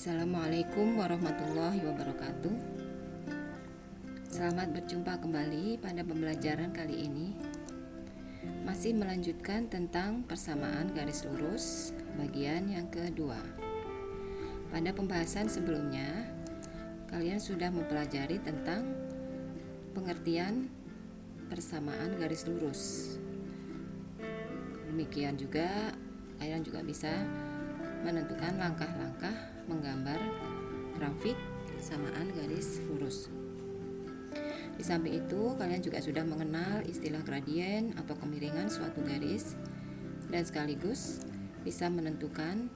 Assalamualaikum warahmatullahi wabarakatuh. Selamat berjumpa kembali pada pembelajaran kali ini. Masih melanjutkan tentang persamaan garis lurus bagian yang kedua. Pada pembahasan sebelumnya, kalian sudah mempelajari tentang pengertian persamaan garis lurus. Demikian juga kalian juga bisa menentukan langkah-langkah menggambar grafik persamaan garis lurus. Di samping itu, kalian juga sudah mengenal istilah gradien atau kemiringan suatu garis dan sekaligus bisa menentukan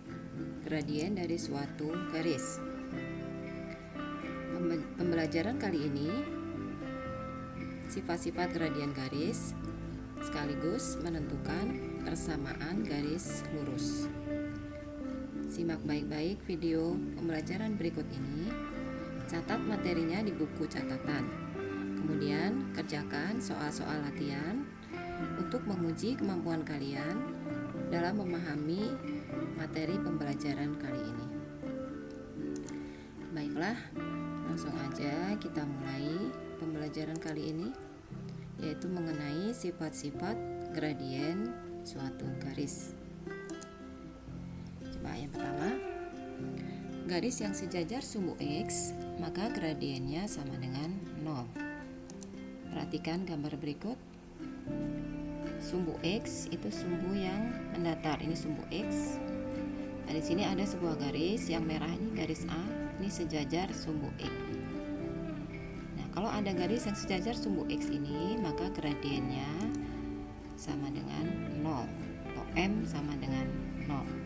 gradien dari suatu garis. Pembelajaran kali ini sifat-sifat gradien garis sekaligus menentukan persamaan garis lurus. Simak baik-baik video pembelajaran berikut ini. Catat materinya di buku catatan. Kemudian kerjakan soal-soal latihan untuk menguji kemampuan kalian dalam memahami materi pembelajaran kali ini. Baiklah, langsung aja kita mulai pembelajaran kali ini, yaitu mengenai sifat-sifat gradien suatu garis. Yang pertama, garis yang sejajar sumbu X, maka gradiennya sama dengan 0. Perhatikan gambar berikut. Sumbu X itu sumbu yang mendatar, ini sumbu X. Nah, di sini ada sebuah garis yang merah ini garis A, ini sejajar sumbu X. Nah, kalau ada garis yang sejajar sumbu X ini, maka gradiennya sama dengan 0 atau M sama dengan 0.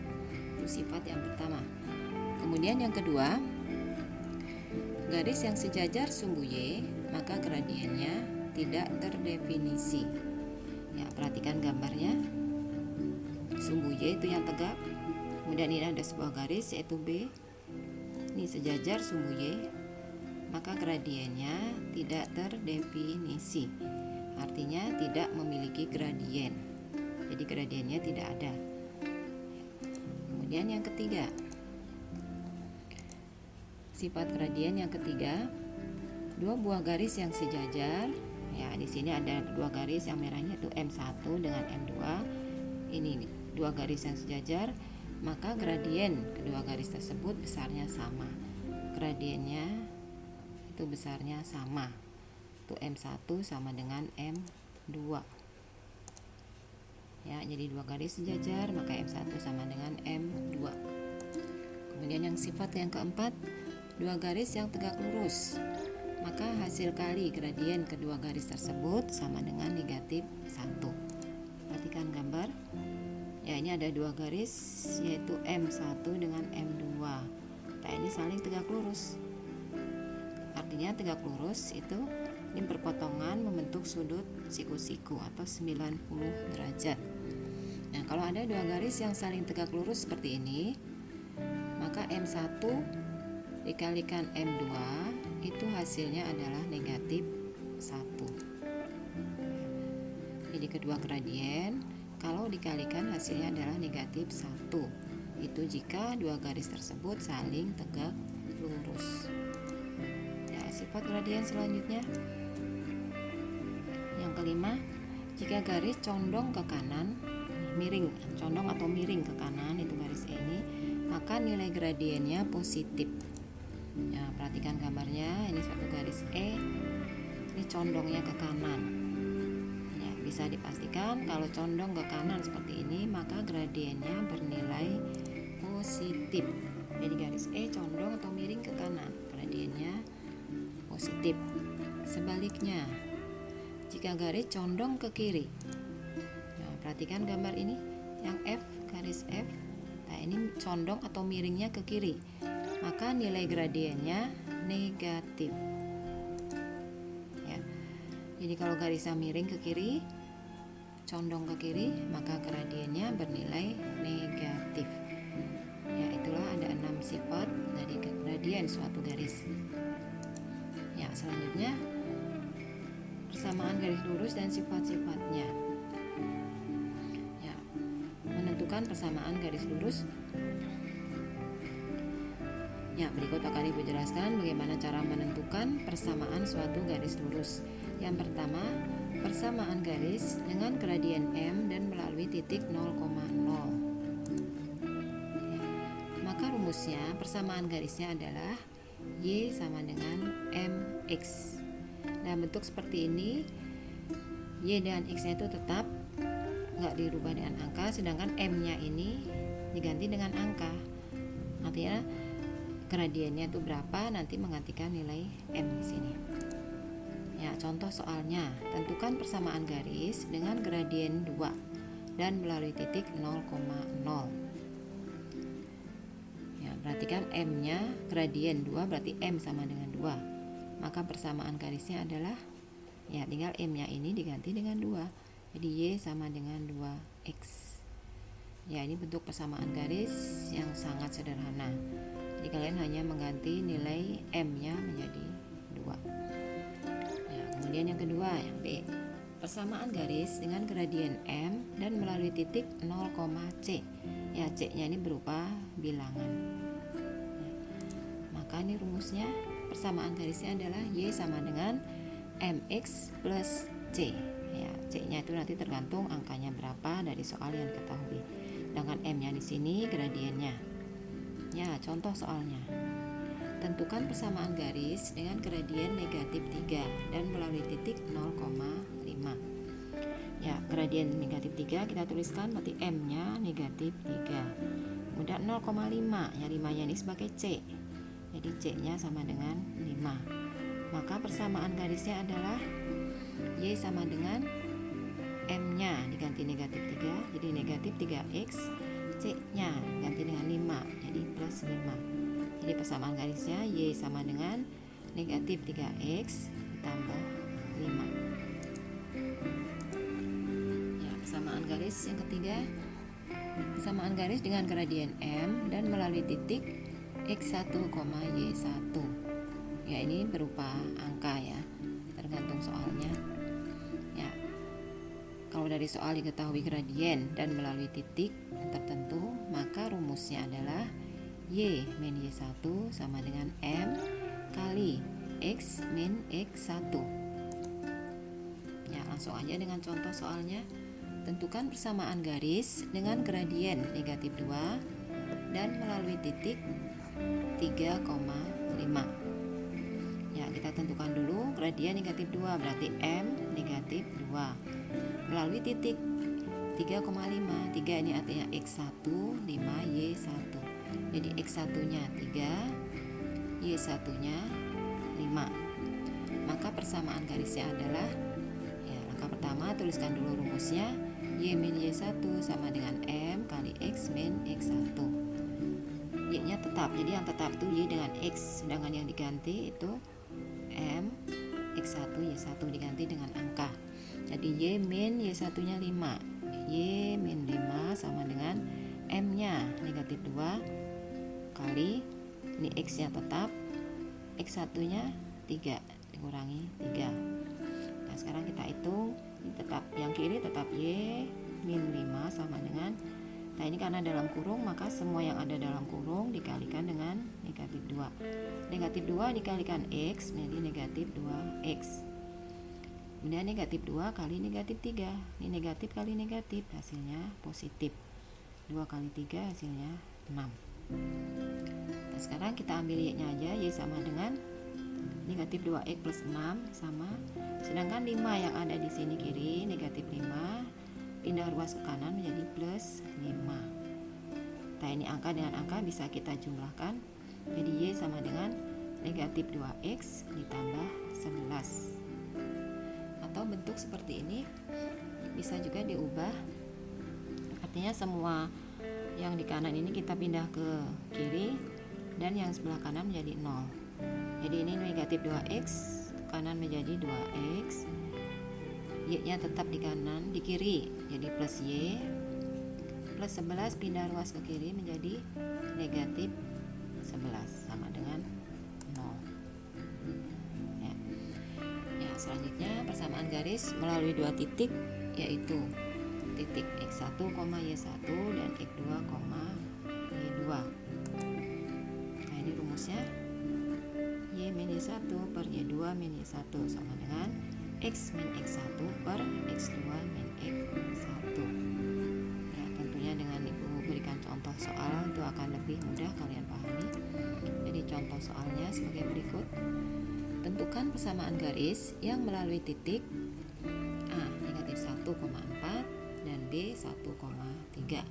Itu sifat yang pertama. Kemudian yang kedua, garis yang sejajar sumbu Y, maka gradiennya tidak terdefinisi. Ya, perhatikan gambarnya. Sumbu Y itu yang tegak. Kemudian ini ada sebuah garis yaitu B. Ini sejajar sumbu Y, maka gradiennya tidak terdefinisi. Artinya tidak memiliki gradien. Jadi gradiennya tidak ada. Kemudian yang ketiga, sifat gradien yang ketiga, dua buah garis yang sejajar. Ya, di sini ada dua garis yang merahnya itu M1 dengan M2. Ini dua garis yang sejajar, maka gradien kedua garis tersebut besarnya sama. Gradiennya itu besarnya sama. Itu M1 sama dengan M2. Ya, jadi dua garis sejajar, maka M1 sama dengan M2. Kemudian yang sifat yang keempat, dua garis yang tegak lurus, maka hasil kali gradien kedua garis tersebut sama dengan negatif 1. Perhatikan gambar. Ya, ini ada dua garis yaitu M1 dengan M2. Nah, ini saling tegak lurus. Artinya tegak lurus itu ini berpotongan membentuk sudut siku-siku atau 90 derajat. Nah, kalau ada dua garis yang saling tegak lurus seperti ini, maka M1 dikalikan M2 itu hasilnya adalah negatif 1. Jadi kedua gradien kalau dikalikan hasilnya adalah negatif 1. Itu jika dua garis tersebut saling tegak lurus. Ya, sifat gradien selanjutnya. Yang kelima, jika garis condong ke kanan, miring, condong atau miring ke kanan, itu garis E ini, maka nilai gradiennya positif. Ya, perhatikan gambarnya, ini suatu garis E, ini condongnya ke kanan. Ya, bisa dipastikan kalau condong ke kanan seperti ini, maka gradiennya bernilai positif. Jadi garis E condong atau miring ke kanan, gradiennya positif. Sebaliknya, jika garis condong ke kiri, nah, perhatikan gambar ini, yang F, garis F, nah ini condong atau miringnya ke kiri, maka nilai gradiennya negatif. Ya, jadi kalau garisnya miring ke kiri, condong ke kiri, maka gradiennya bernilai negatif. Ya, itulah ada 6 sifat dari gradien suatu garis. Ya, selanjutnya persamaan garis lurus dan sifat-sifatnya. Ya, menentukan persamaan garis lurus Ya, berikut akan Ibu jelaskan bagaimana cara menentukan persamaan suatu garis lurus. Yang pertama, persamaan garis dengan gradien M dan melalui titik 0,0. Ya, maka rumusnya persamaan garisnya adalah Y sama dengan MX. Nah, bentuk seperti ini, Y dan X-nya itu tetap nggak dirubah dengan angka, sedangkan M-nya ini diganti dengan angka. Artinya gradiennya itu berapa, nanti menggantikan nilai M di sini. Ya, contoh soalnya, tentukan persamaan garis dengan gradien 2 dan melalui titik 0,0. Ya, perhatikan M-nya gradien 2 berarti M sama dengan 2. Maka persamaan garisnya adalah, ya tinggal M-nya ini diganti dengan 2. Jadi Y sama dengan 2X. Ya, ini bentuk persamaan garis yang sangat sederhana. Jadi kalian hanya mengganti nilai M-nya menjadi 2. Ya, kemudian yang kedua, yang B. Persamaan garis dengan gradien M dan melalui titik 0,C. Ya, C-nya ini berupa bilangan. Ya, maka ini rumusnya persamaan garisnya adalah Y sama dengan MX plus C. Ya, C-nya itu nanti tergantung angkanya berapa dari soal yang diketahui. Sedangkan M-nya di sini gradiennya. Ya, contoh soalnya. Tentukan persamaan garis dengan gradien negatif 3 dan melalui titik 0,5. Ya, gradien negatif 3 kita tuliskan berarti M-nya negatif 3. Kemudian 0,5. Ya, 5-nya ini sebagai C. Jadi C-nya sama dengan 5. Maka persamaan garisnya adalah Y sama dengan M-nya diganti negatif 3, jadi negatif 3X. C-nya ganti dengan 5, jadi plus 5. Jadi persamaan garisnya Y sama dengan negatif 3X ditambah 5. Ya, persamaan garis yang ketiga, persamaan garis dengan gradien M dan melalui titik X1, Y1. Ya, ini berupa angka ya, tergantung soalnya. Ya, kalau dari soal diketahui gradien dan melalui titik tertentu, maka rumusnya adalah Y min Y1 sama dengan M kali X min X1. Ya, langsung aja dengan contoh soalnya. Tentukan persamaan garis dengan gradien negatif 2 dan melalui titik 3,5. Ya, kita tentukan dulu gradien negatif 2 berarti M negatif 2 melalui titik 3,5. 3 ini artinya X1, 5, Y1. Jadi X1 nya 3, Y1 nya 5. Maka persamaan garisnya adalah, ya, langkah pertama tuliskan dulu rumusnya. Y min Y1 sama dengan M kali X min X1. Y nya tetap, jadi yang tetap itu Y dengan X, sedangkan yang diganti itu M, X1, Y1 diganti dengan angka. Jadi Y min Y1 nya 5. Y min 5 sama dengan M nya negatif 2 kali, ini X nya tetap, X1 nya 3 dikurangi 3. Nah, sekarang kita hitung, ini tetap, yang kiri tetap Y min 5 sama dengan, nah ini karena dalam kurung maka semua yang ada dalam kurung dikalikan dengan negatif 2. Negatif 2 dikalikan X menjadi negatif 2X. Kemudian negatif 2 kali negatif 3. Ini negatif kali negatif, hasilnya positif. 2 kali 3 hasilnya 6. Nah, sekarang kita ambil Y-nya aja. Y sama dengan negatif 2X plus 6 sama. Sedangkan 5 yang ada di sini kiri, negatif 5. Pindah ruas ke kanan menjadi plus 5. Nah, ini angka dengan angka bisa kita jumlahkan. Jadi Y sama dengan negatif 2X ditambah 11. Atau bentuk seperti ini bisa juga diubah, artinya semua yang di kanan ini kita pindah ke kiri dan yang sebelah kanan menjadi 0. Jadi ini negatif 2X, kanan menjadi 2X, Y nya tetap di kanan, di kiri jadi plus Y, plus 11 pindah ruas ke kiri menjadi negatif 11 sama dengan 0. Selanjutnya persamaan garis melalui dua titik, yaitu titik X1, Y1 dan X2, Y2. Nah, ini rumusnya min Y1 per Y2 min Y1 sama dengan X min X1 per X2 min X1. Ya, tentunya dengan Ibu berikan contoh soal itu akan lebih mudah kalian pahami. Jadi contoh soalnya sebagai berikut. Tentukan persamaan garis yang melalui titik A negatif 1,4 dan B 1,3.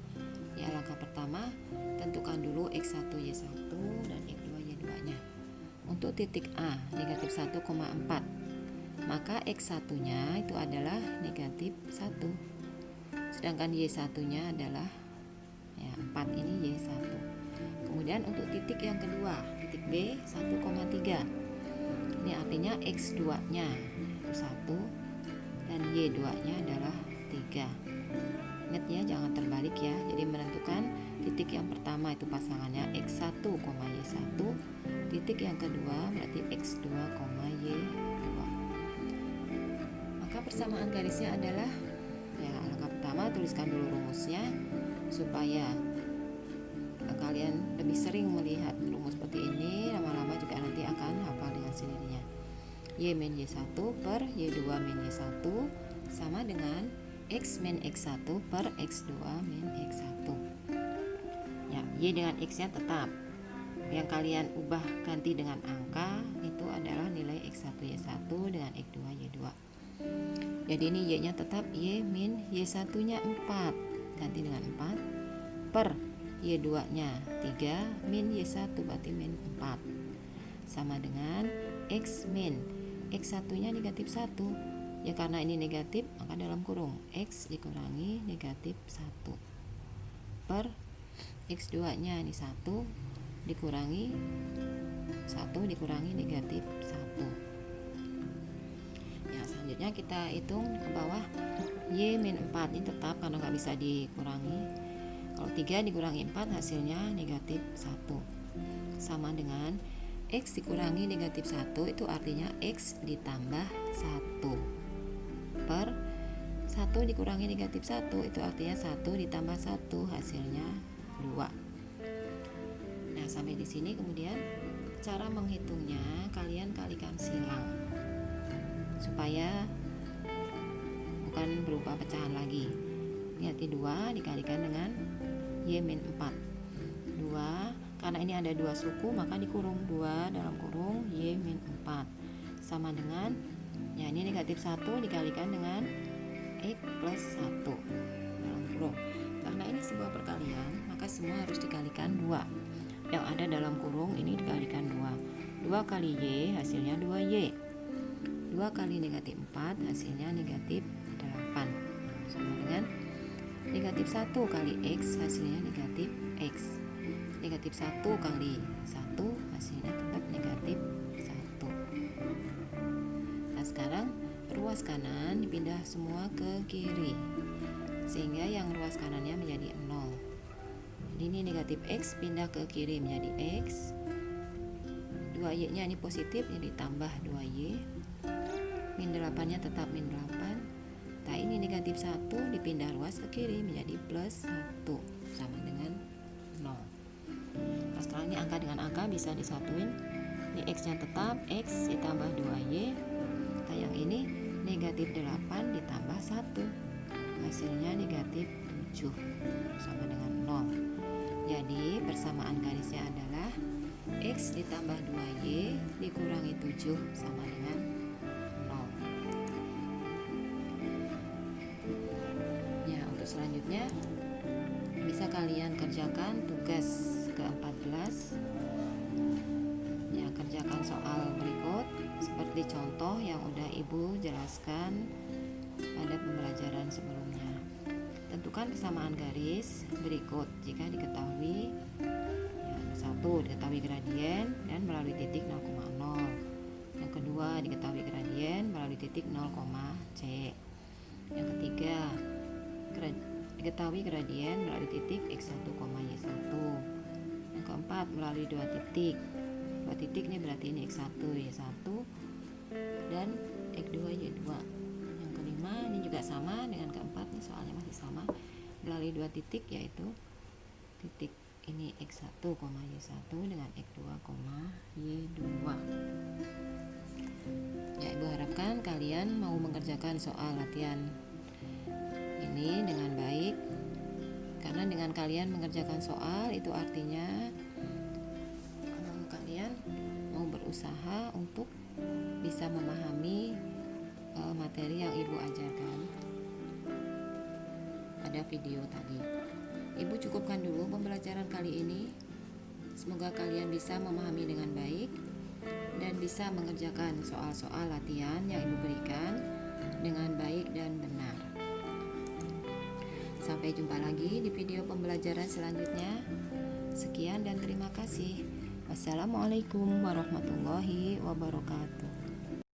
Ya, langkah pertama, tentukan dulu X1 Y1 dan X2 Y2 nya. Untuk titik A negatif 1,4, maka X1 nya itu adalah negatif 1, sedangkan Y1 nya adalah 4, ini Y1. Kemudian untuk titik yang kedua, titik B 1,3, ini artinya X2 nya itu 1 dan Y2 nya adalah 3. Ingat ya, jangan terbalik ya. Jadi menentukan titik yang pertama itu pasangannya X1, Y1, titik yang kedua berarti X2, Y2. Maka persamaan garisnya adalah, ya, langkah pertama tuliskan dulu rumusnya supaya kalian lebih sering melihat rumus seperti ini, lama-lama juga nanti akan hafal dengan sendirinya. Y min Y1 per Y2 min Y1 sama dengan X min X1 per X2 min X1. Ya, Y dengan X nya tetap. Yang kalian ubah ganti dengan angka itu adalah nilai X1 Y1 dengan X2 Y2. Jadi ini Y nya tetap Y min Y1 nya 4, ganti dengan 4 per Y2 nya 3 min Y1 berarti min 4 sama dengan X min X1 nya negatif 1. Ya, karena ini negatif maka dalam kurung X dikurangi negatif 1 per X2 nya ini 1 dikurangi 1 dikurangi negatif 1. Ya, selanjutnya kita hitung ke bawah. Y min 4 ini tetap karena nggak bisa dikurangi. Kalau 3 dikurangi 4 hasilnya negatif 1 sama dengan X dikurangi negatif 1 itu artinya X ditambah 1 per 1 dikurangi negatif 1 itu artinya 1 ditambah 1 hasilnya 2. Nah, sampai di sini kemudian cara menghitungnya kalian kalikan silang supaya bukan berupa pecahan lagi. Lihat, 2 dikalikan dengan Y min 4. 2, karena ini ada 2 suku maka dikurung 2 dalam kurung Y min 4 sama dengan, ya, ini negatif 1 dikalikan dengan X plus 1 dalam kurung. Karena ini sebuah perkalian maka semua harus dikalikan 2. Yang ada dalam kurung ini dikalikan 2. 2 kali Y hasilnya 2Y. 2 kali negatif 4 hasilnya negatif 8 sama dengan negatif 1 kali X hasilnya negatif X. Negatif 1 kali 1 hasilnya tetap negatif 1. Nah, sekarang ruas kanan dipindah semua ke kiri sehingga yang ruas kanannya menjadi 0. Jadi ini negatif X pindah ke kiri menjadi X. 2Y nya ini positif jadi tambah 2Y. Min 8 nya tetap min 8. Nah, ini negatif 1 dipindah ruas ke kiri menjadi plus 1 sama dengan 0. Nah, sekarang ini angka dengan angka bisa disatuin. Ini X nya tetap X ditambah 2Y. Nah, yang ini negatif 8 ditambah 1 hasilnya negatif 7 sama dengan 0. Jadi persamaan garisnya adalah X ditambah 2Y dikurangi 7 sama dengan 0. Ya, untuk selanjutnya bisa kalian kerjakan tugas ke-14. Ya, kerjakan soal berikut seperti contoh yang udah Ibu jelaskan pada pembelajaran sebelumnya. Tentukan kesamaan garis berikut jika diketahui, ya, 1 diketahui gradien dan melalui titik 0,0. Yang kedua diketahui gradien melalui titik 0, C. Yang ketiga diketahui gradien melalui titik X1, Y1. Yang keempat melalui 2 titik. 2 titik ini berarti ini X1, Y1 dan X2, Y2. Yang kelima ini juga sama dengan keempat, nih soalnya masih sama, melalui 2 titik yaitu titik ini X1, Y1 dengan X2, Y2. kalian mau mengerjakan soal latihan ini dengan baik, karena dengan kalian mengerjakan soal itu artinya kalian mau berusaha untuk bisa memahami materi yang Ibu ajarkan pada video tadi. Ibu cukupkan dulu pembelajaran kali ini. Semoga kalian bisa memahami dengan baik dan bisa mengerjakan soal-soal latihan yang Ibu berikan dengan baik dan benar. Sampai jumpa lagi di video pembelajaran selanjutnya. Sekian dan terima kasih. Wassalamualaikum warahmatullahi wabarakatuh.